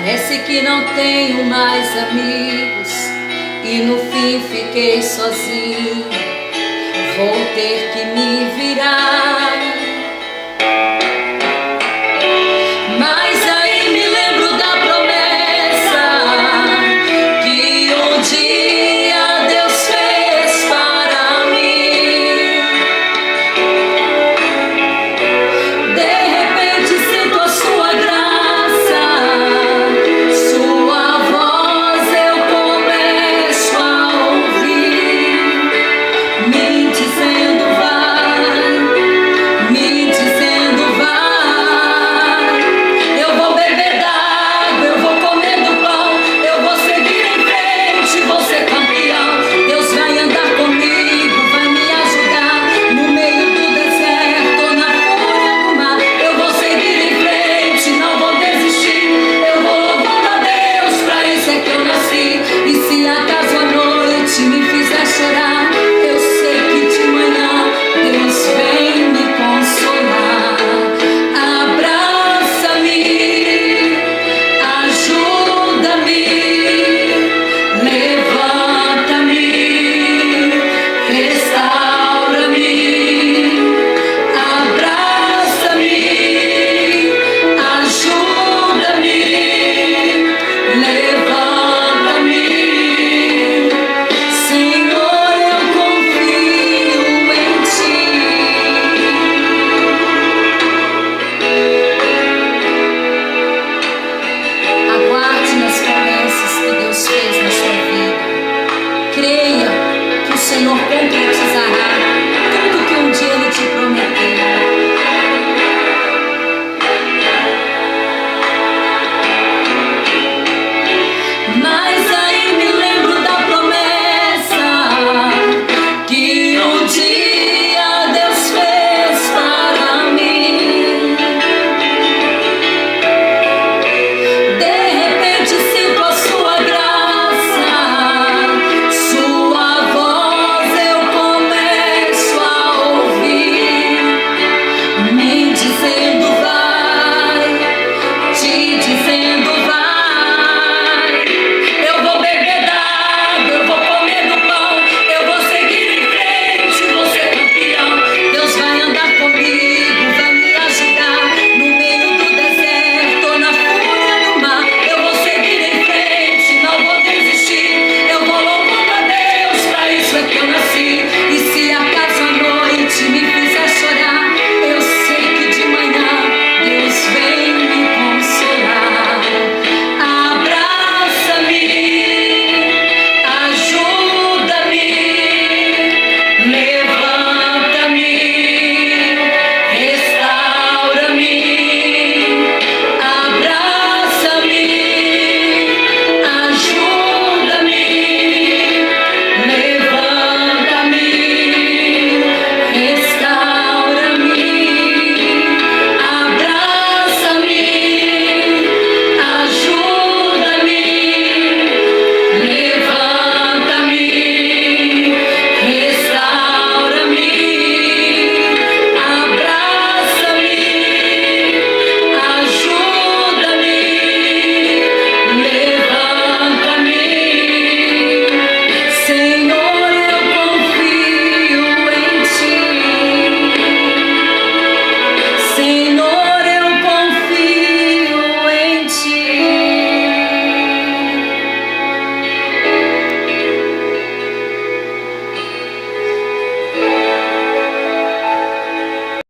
Parece que não tenho mais amigos e no fim fiquei sozinho. Vou ter que me virar. Mas aí me lembro da promessa que um dia Deus fez para mim. De repente sinto a sua graça, sua voz eu começo a ouvir, me dizendo vai, me dizendo vai. Eu vou beber d'água, eu vou comer do pão, eu vou seguir em frente, vou ser campeão. Deus vai andar comigo, vai me ajudar no meio do deserto ou na fúria do mar. Eu vou seguir em frente, não vou desistir. Eu vou louvando a Deus, pra isso é que eu nasci. E se acaso a noite me fizer chorar, eu sei que de manhã Deus vem me consolar. Abraça-me, ajuda-me, levanta-me, restaura-me. Abraça-me, ajuda-me, levanta-me. Senhor, eu confio em ti. Aguarde nas promessas que Deus fez na sua vida. Creia que o Senhor cumpre